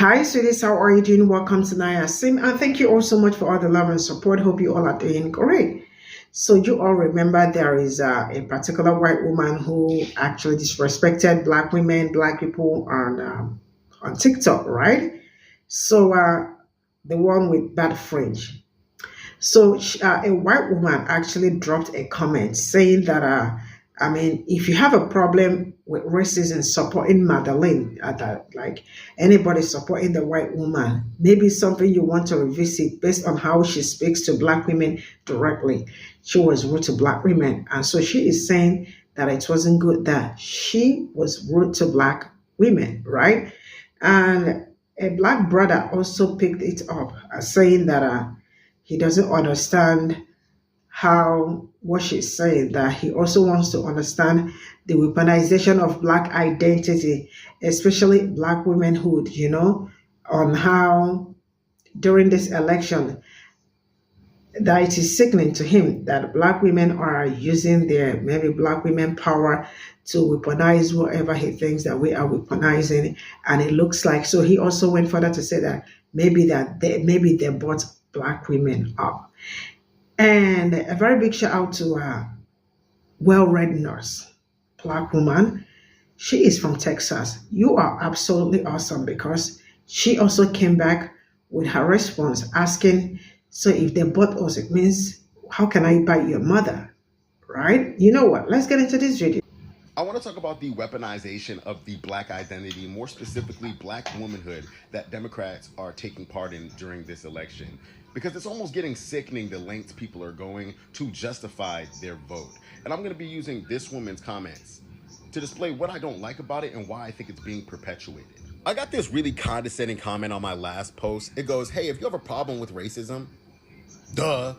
Hi, sweeties. How are you doing? Welcome to Naya Sim. And thank you all so much for all the love and support. Hope you all are doing great. So, you all remember there is a particular white woman who actually disrespected black women, black people on TikTok, right? So, the one with bad fringe. So a white woman actually dropped a comment saying that, I mean, if you have a problem with racism supporting Madeline, that like anybody supporting the white woman, maybe something you want to revisit based on how she speaks to black women directly. She was rude to black women. And so she is saying that it wasn't good that she was rude to black women, right? And a black brother also picked it up, saying that he doesn't understand how what she's saying, that he also wants to understand the weaponization of black identity, especially black womanhood, on how during this election that it is sickening to him that black women are using their maybe black women power to weaponize whatever he thinks that we are weaponizing. And it looks like, so he also went further to say that maybe they brought black women up. And a very big shout out to a well-read nurse, black woman. She is from Texas. You are absolutely awesome, because she also came back with her response asking, so if they bought us, it means, how can I buy your mother? Right? You know what? Let's get into this video. I want to talk about the weaponization of the black identity, more specifically black womanhood, that Democrats are taking part in during this election. Because it's almost getting sickening the lengths people are going to justify their vote. And I'm going to be using this woman's comments to display what I don't like about it and why I think it's being perpetuated. I got this really condescending comment on my last post. It goes, hey, if you have a problem with racism, duh,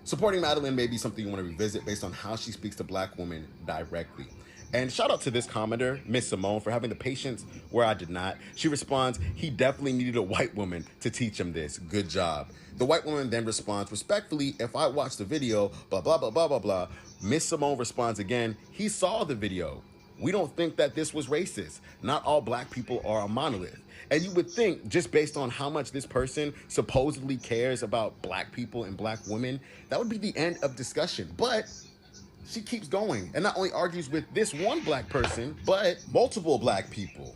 supporting Madeline may be something you want to revisit based on how she speaks to black women directly. And shout out to this commenter, Miss Simone, for having the patience where I did not. She responds, he definitely needed a white woman to teach him this. Good job. The white woman then responds, respectfully, if I watched the video, blah, blah, blah, blah, blah, blah. Miss Simone responds again, he saw the video. We don't think that this was racist. Not all black people are a monolith. And you would think, just based on how much this person supposedly cares about black people and black women, that would be the end of discussion. But she keeps going and not only argues with this one black person, but multiple black people,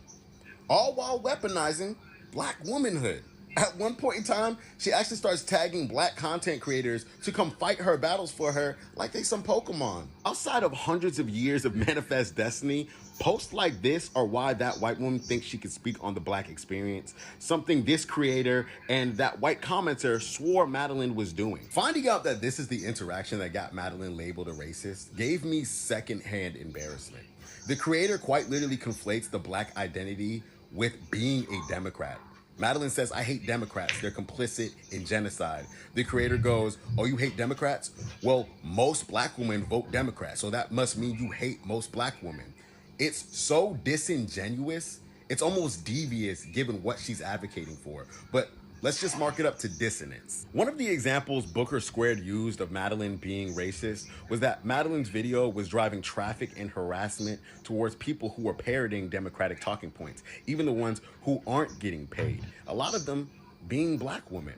all while weaponizing black womanhood. At one point in time, she actually starts tagging black content creators to come fight her battles for her like they some Pokemon. Outside of hundreds of years of manifest destiny, posts like this are why that white woman thinks she could speak on the black experience, something this creator and that white commenter swore Madeline was doing. Finding out that this is the interaction that got Madeline labeled a racist gave me secondhand embarrassment. The creator quite literally conflates the black identity with being a Democrat. Madeline says, I hate Democrats. They're complicit in genocide. The creator goes, oh, you hate Democrats? Well, most black women vote Democrat, so that must mean you hate most black women. It's so disingenuous. It's almost devious given what she's advocating for. But let's just mark it up to dissonance. One of the examples Booker Squared used of Madeline being racist was that Madeline's video was driving traffic and harassment towards people who were parroting Democratic talking points, even the ones who aren't getting paid, a lot of them being black women.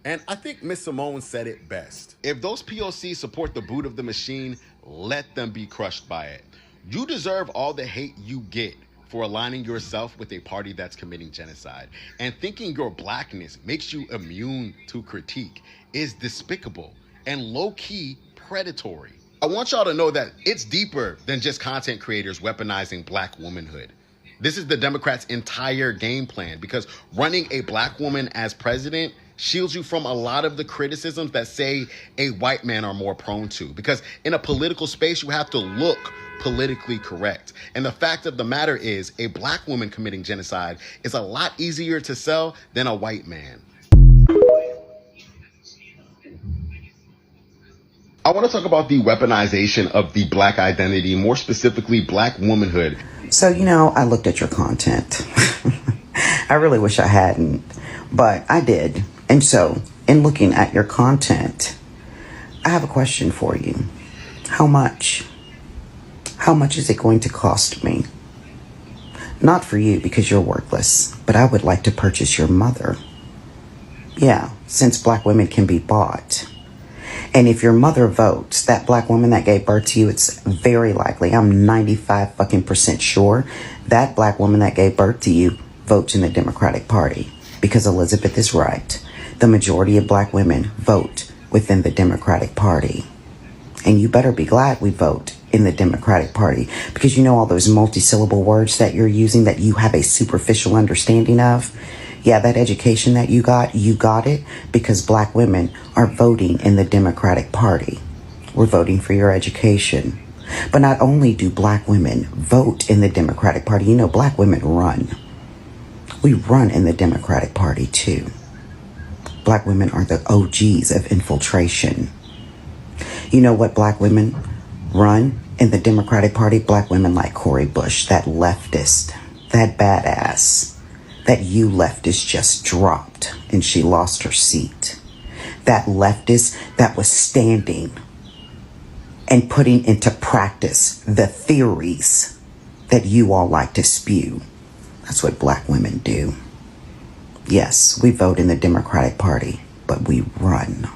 And I think Miss Simone said it best. If those POCs support the boot of the machine, let them be crushed by it. You deserve all the hate you get for aligning yourself with a party that's committing genocide. And thinking your blackness makes you immune to critique is despicable and low-key predatory. I want y'all to know that it's deeper than just content creators weaponizing black womanhood. This is the Democrats' entire game plan, because running a black woman as president shields you from a lot of the criticisms that say a white man are more prone to. Because in a political space, you have to look politically correct. And the fact of the matter is, a black woman committing genocide is a lot easier to sell than a white man. I want to talk about the weaponization of the black identity, more specifically black womanhood. So, I looked at your content. I really wish I hadn't, but I did. And so, in looking at your content, I have a question for you. How much? How much is it going to cost me Not for you because you're worthless, but I would like to purchase your mother. Yeah, since black women can be bought. And if your mother votes, that black woman that gave birth to you, it's very likely, I'm 95% sure, that black woman that gave birth to you votes in the Democratic Party. Because Elizabeth is right. The majority of black women vote within the Democratic Party. And you better be glad we vote in the Democratic Party. Because you know all those multi-syllable words that you're using that you have a superficial understanding of? Yeah, that education that you got it because black women are voting in the Democratic Party. We're voting for your education. But not only do black women vote in the Democratic Party, you know, black women run. We run in the Democratic Party too. Black women are the OGs of infiltration. You know what black women run in the Democratic Party? Black women like Cori Bush, that leftist, that badass. That you leftist just dropped and she lost her seat. That leftist that was standing and putting into practice the theories that you all like to spew. That's what black women do. Yes, we vote in the Democratic Party, but we run.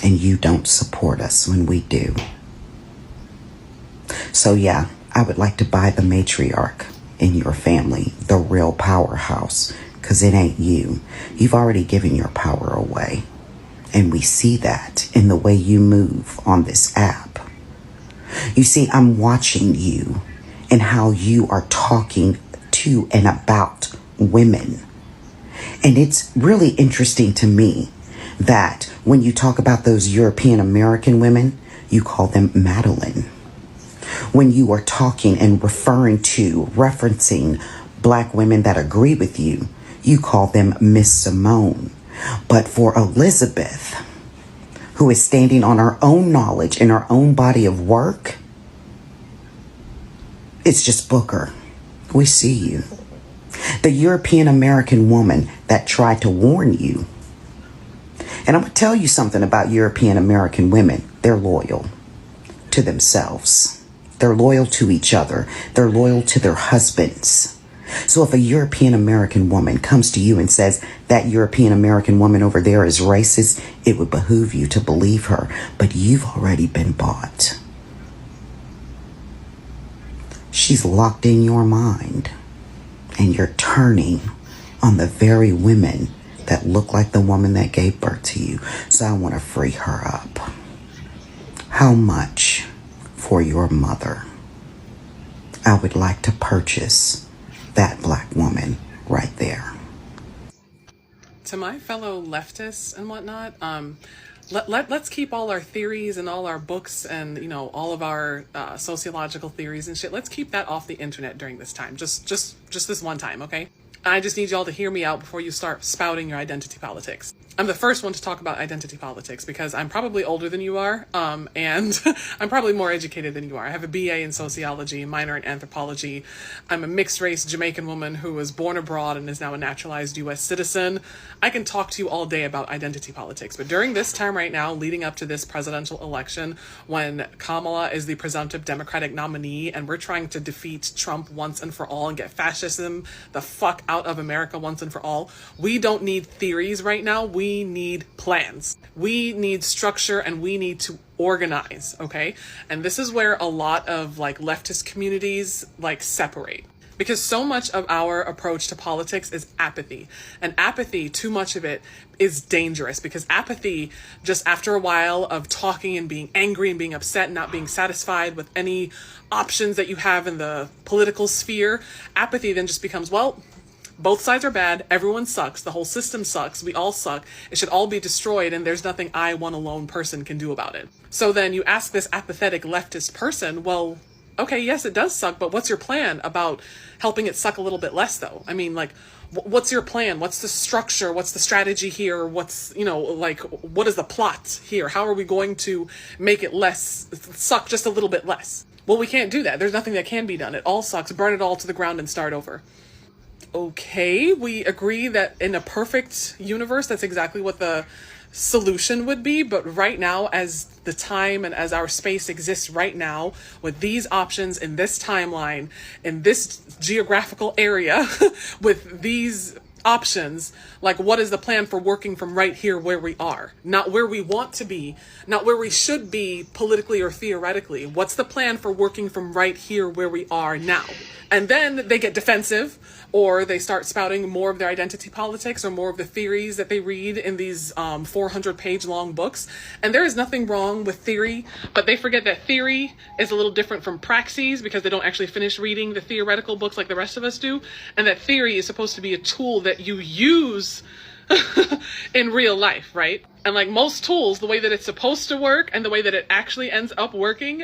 And you don't support us when we do. So yeah, I would like to buy the matriarch in your family, the real powerhouse, because it ain't you. You've already given your power away. And we see that in the way you move on this app. You see, I'm watching you and how you are talking to and about women. And it's really interesting to me that when you talk about those European American women, you call them Madeline. When you are talking and referencing black women that agree with you, you call them Miss Simone. But for Elizabeth, who is standing on her own knowledge and her own body of work, it's just Booker. We see you. The European American woman that tried to warn you. And I'm going to tell you something about European American women. They're loyal to themselves. They're loyal to each other. They're loyal to their husbands. So if a European American woman comes to you and says that European American woman over there is racist, it would behoove you to believe her. But you've already been bought. She's locked in your mind. And you're turning on the very women that look like the woman that gave birth to you. So I want to free her up. How much for your mother? I would like to purchase that black woman right there. To my fellow leftists and whatnot, let's keep all our theories and all our books and, you know, all of our sociological theories and shit. Let's keep that off the internet during this time. Just this one time, okay? I just need y'all to hear me out before you start spouting your identity politics. I'm the first one to talk about identity politics because I'm probably older than you are, and I'm probably more educated than you are. I have a BA in sociology, a minor in anthropology. I'm a mixed-race Jamaican woman who was born abroad and is now a naturalized U.S. citizen. I can talk to you all day about identity politics, but during this time right now, leading up to this presidential election, when Kamala is the presumptive Democratic nominee and we're trying to defeat Trump once and for all and get fascism the fuck out of America once and for all, we don't need theories right now. We need plans. We need structure and we need to organize, okay? And this is where a lot of like leftist communities like separate. Because so much of our approach to politics is apathy. And apathy, too much of it, is dangerous. Because apathy, just after a while of talking and being angry and being upset and not being satisfied with any options that you have in the political sphere, apathy then just becomes, well, both sides are bad, everyone sucks, the whole system sucks, we all suck, it should all be destroyed, and there's nothing I, one alone person, can do about it. So then you ask this apathetic leftist person, well, okay, yes, it does suck, but what's your plan about helping it suck a little bit less, though? I mean, like, what's your plan? What's the structure? What's the strategy here? What's, you know, like, what is the plot here? How are we going to make it suck just a little bit less? Well, we can't do that. There's nothing that can be done. It all sucks. Burn it all to the ground and start over. okay. We agree that in a perfect universe, that's exactly what the solution would be. But right now, as the time and as our space exists right now, with these options in this timeline, in this geographical area, with these options, like, what is the plan for working from right here where we are, not where we want to be, not where we should be politically or theoretically? What's the plan for working from right here where we are now? And then they get defensive, or they start spouting more of their identity politics or more of the theories that they read in these 400-page long books. And there is nothing wrong with theory, but they forget that theory is a little different from praxis, because they don't actually finish reading the theoretical books like the rest of us do. And that theory is supposed to be a tool that you use in real life, right? And like most tools, the way that it's supposed to work and the way that it actually ends up working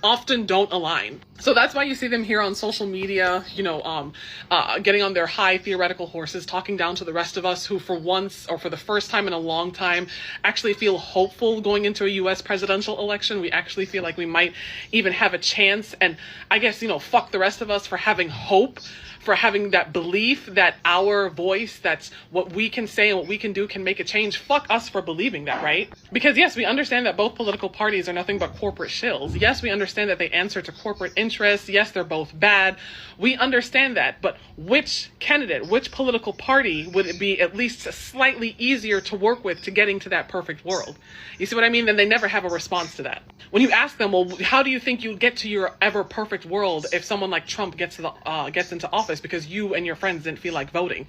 often don't align. So that's why you see them here on social media, getting on their high theoretical horses, talking down to the rest of us who, for once or for the first time in a long time, actually feel hopeful going into a US presidential election. We actually feel like we might even have a chance. And I guess, fuck the rest of us for having hope, for having that belief that our voice, that's what we can say and what we can do, can make a change. Fuck us for believing that, right? Because yes, we understand that both political parties are nothing but corporate shills. Yes, we understand that they answer to corporate interests. Yes, they're both bad. We understand that. But which candidate, which political party would it be at least slightly easier to work with to getting to that perfect world? You see what I mean? Then they never have a response to that. When you ask them, well, how do you think you'll get to your ever perfect world if someone like Trump gets into office because you and your friends didn't feel like voting,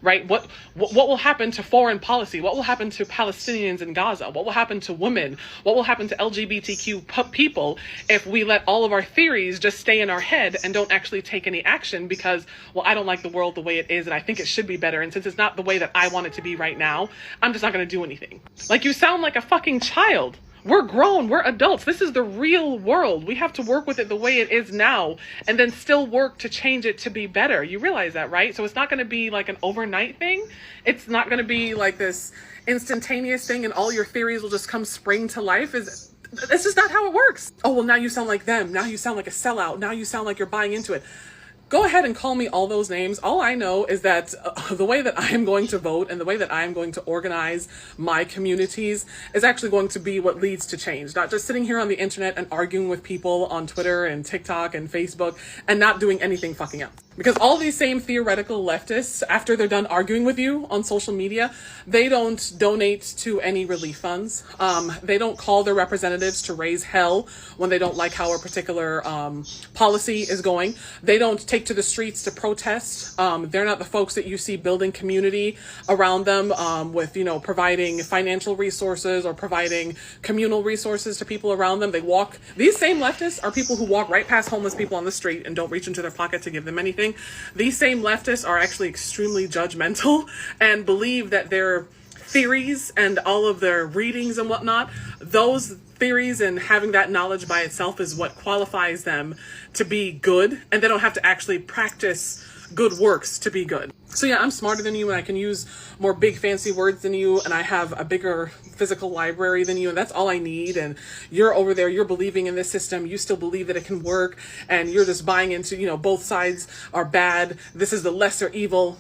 right? What will happen to foreign policy? What will happen to Palestinians in Gaza? What will happen to women? What will happen to LGBTQ people if we let all of our theories just stay in our head and don't actually take any action because, well, I don't like the world the way it is and I think it should be better, and since it's not the way that I want it to be right now, I'm just not going to do anything. Like, you sound like a fucking child. We're grown, we're adults. This is the real world. We have to work with it the way it is now and then still work to change it to be better. You realize that, right? So it's not going to be like an overnight thing. It's not going to be like this instantaneous thing and all your theories will just come spring to life. This is not how it works. Oh, well, now you sound like them. Now you sound like a sellout. Now you sound like you're buying into it. Go ahead and call me all those names. All I know is that the way that I am going to vote and the way that I am going to organize my communities is actually going to be what leads to change. Not just sitting here on the internet and arguing with people on Twitter and TikTok and Facebook and not doing anything fucking else. Because all these same theoretical leftists, after they're done arguing with you on social media, they don't donate to any relief funds. They don't call their representatives to raise hell when they don't like how a particular policy is going. They don't take to the streets to protest. They're not the folks that you see building community around them with, providing financial resources or providing communal resources to people around them. These same leftists are people who walk right past homeless people on the street and don't reach into their pocket to give them anything. These same leftists are actually extremely judgmental and believe that their theories and all of their readings and whatnot, those theories and having that knowledge by itself is what qualifies them to be good, and they don't have to actually practice good works to be good. So yeah, I'm smarter than you and I can use more big fancy words than you, and I have a bigger physical library than you, and that's all I need. And you're over there, you're believing in this system, you still believe that it can work, and you're just buying into, both sides are bad, this is the lesser evil.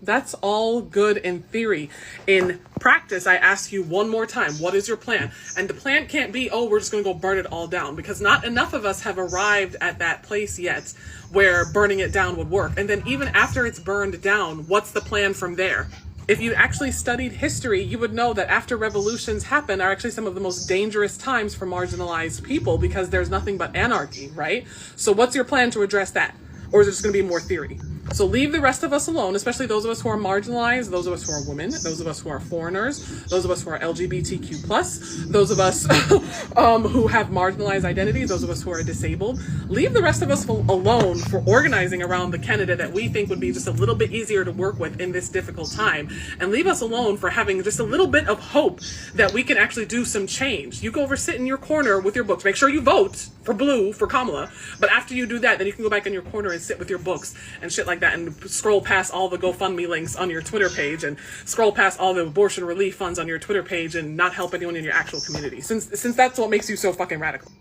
That's all good in theory. In practice, I ask you one more time, what is your plan? And the plan can't be, oh, we're just going to go burn it all down, because not enough of us have arrived at that place yet where burning it down would work. And then even after it's burned down, what's the plan from there? If you actually studied history, you would know that after revolutions happen are actually some of the most dangerous times for marginalized people, because there's nothing but anarchy, right? So what's your plan to address that? Or is it just going to be more theory? So leave the rest of us alone, especially those of us who are marginalized, those of us who are women, those of us who are foreigners, those of us who are LGBTQ+, those of us who have marginalized identities, those of us who are disabled. Leave the rest of us alone for organizing around the candidate that we think would be just a little bit easier to work with in this difficult time. And leave us alone for having just a little bit of hope that we can actually do some change. You go over, sit in your corner with your books. Make sure you vote for blue, for Kamala. But after you do that, then you can go back in your corner and sit with your books and shit like that, and scroll past all the GoFundMe links on your Twitter page and scroll past all the abortion relief funds on your Twitter page and not help anyone in your actual community, since that's what makes you so fucking radical.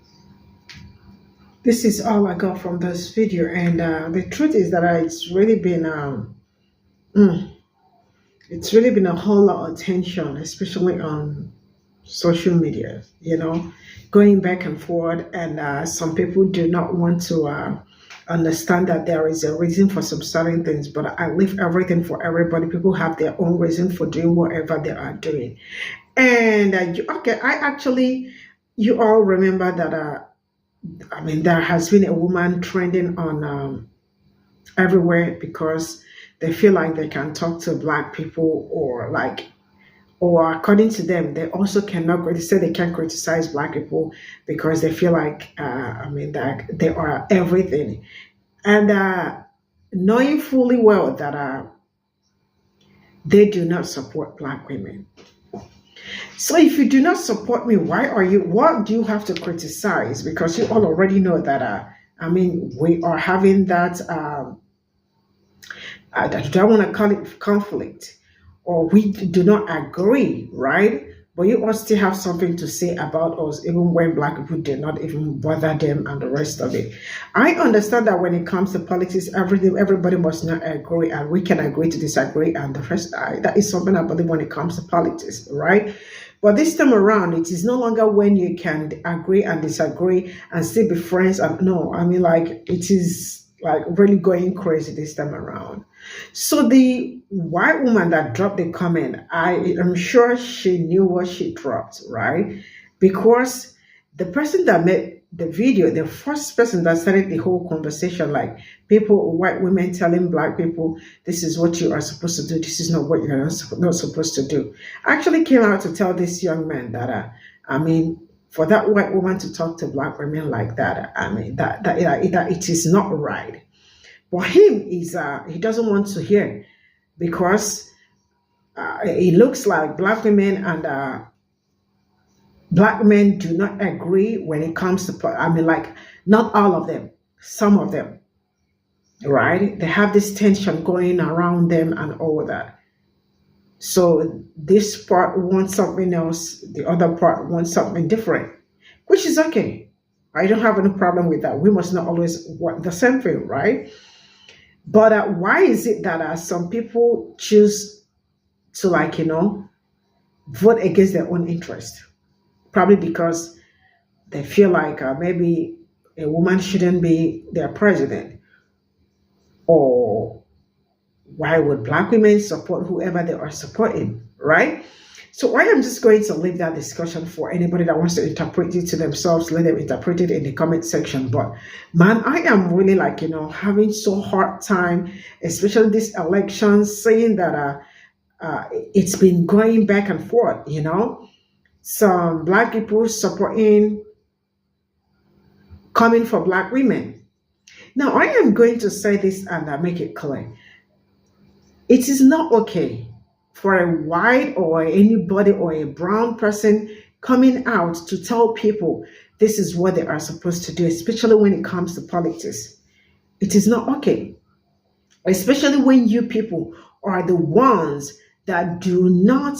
This is all I got from this video, and the truth is that it's really been It's really been a whole lot of tension, especially on social media, going back and forth. And some people do not want to understand that there is a reason for some certain things, but I leave everything for everybody. People have their own reason for doing whatever they are doing. And okay, you all remember that, there has been a woman trending on everywhere because they feel like they can talk to black people, or according to them, they also cannot. They say they can't criticize black people because they feel like, that they are everything, and knowing fully well that they do not support black women. So if you do not support me, what do you have to criticize? Because you all already know that, we are having that, I don't want to call it conflict, or we do not agree, right? But you all still have something to say about us, even when black people did not even bother them and the rest of it. I understand that when it comes to politics, everybody must not agree, and we can agree to disagree. And that is something I believe when it comes to politics, right? But this time around, it is no longer when you can agree and disagree and still be friends. And no, it is like really going crazy this time around. So the white woman that dropped the comment, I am sure she knew what she dropped, right? Because the person that made the video, the first person that started the whole conversation, like white women telling black people, this is what you are supposed to do, this is not what you're not supposed to do, actually came out to tell this young man that, for that white woman to talk to black women like that, that it is not right. For him, he doesn't want to hear, because it looks like black women and black men do not agree when it comes to, not all of them, some of them, right? They have this tension going around them and all that. So this part wants something else, the other part wants something different, which is okay. I don't have any problem with that. We must not always want the same thing, right? But why is it that some people choose to, vote against their own interest? Probably because they feel like maybe a woman shouldn't be their president. Or why would black women support whoever they are supporting, right? So I am just going to leave that discussion for anybody that wants to interpret it to themselves. Let them interpret it in the comment section. But man, I am really having so hard time, especially this election, saying that it's been going back and forth. Some black people supporting, coming for black women. Now I am going to say this and make it clear. It is not okay for a white or anybody or a brown person coming out to tell people this is what they are supposed to do, especially when it comes to politics. It is not okay, especially when you people are the ones that do not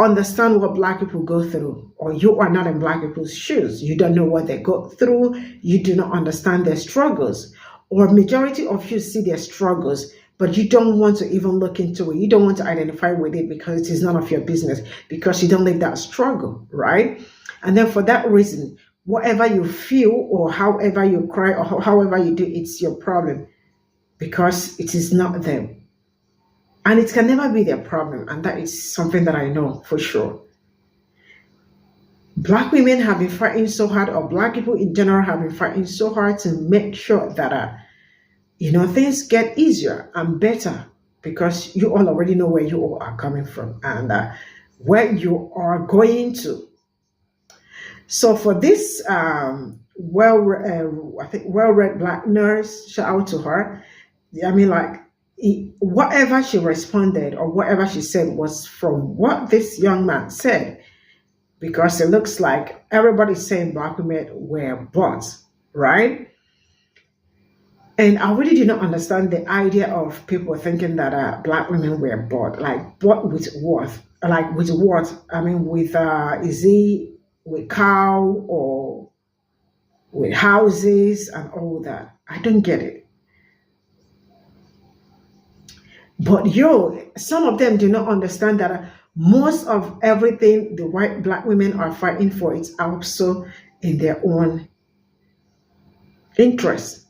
understand what black people go through, or you are not in black people's shoes. You don't know what they go through. You do not understand their struggles, or majority of you see their struggles, but you don't want to even look into it. You don't want to identify with it because it is none of your business, because you don't live that struggle, right? And then for that reason, whatever you feel or however you cry or however you do, it's your problem, because it is not them. And it can never be their problem. And that is something that I know for sure. Black women have been fighting so hard, or black people in general have been fighting so hard to make sure that things get easier and better, because you all already know where you all are coming from and where you are going to. So for this well-read black nurse, shout out to her. Whatever she responded or whatever she said was from what this young man said, because it looks like everybody's saying black women were bought, right? And I really do not understand the idea of people thinking that black women were bought. Like, bought with what? Like, with what? Is it with cow or with houses and all that? I don't get it. But some of them do not understand that most of everything the white black women are fighting for is also in their own interest.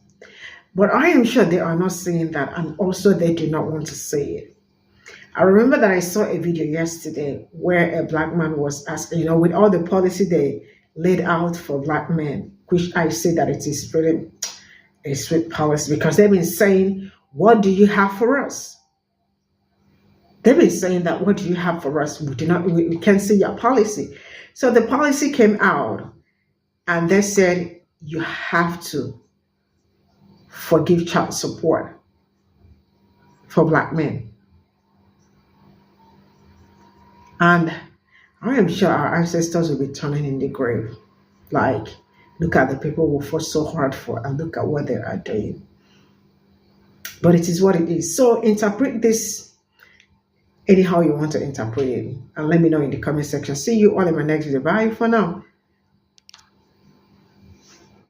But I am sure they are not saying that, and also they do not want to say it. I remember that I saw a video yesterday where a black man was asking, with all the policy they laid out for black men, which I say that it is really a sweet policy, because they've been saying, what do you have for us? They've been saying that, what do you have for us? We can't see your policy. So the policy came out and they said, you have to forgive child support for black men. And I am sure our ancestors will be turning in the grave. Like, look at the people who fought so hard for, and look at what they are doing. But it is what it is. So interpret this anyhow you want to interpret it. And let me know in the comment section. See you all in my next video. Bye for now.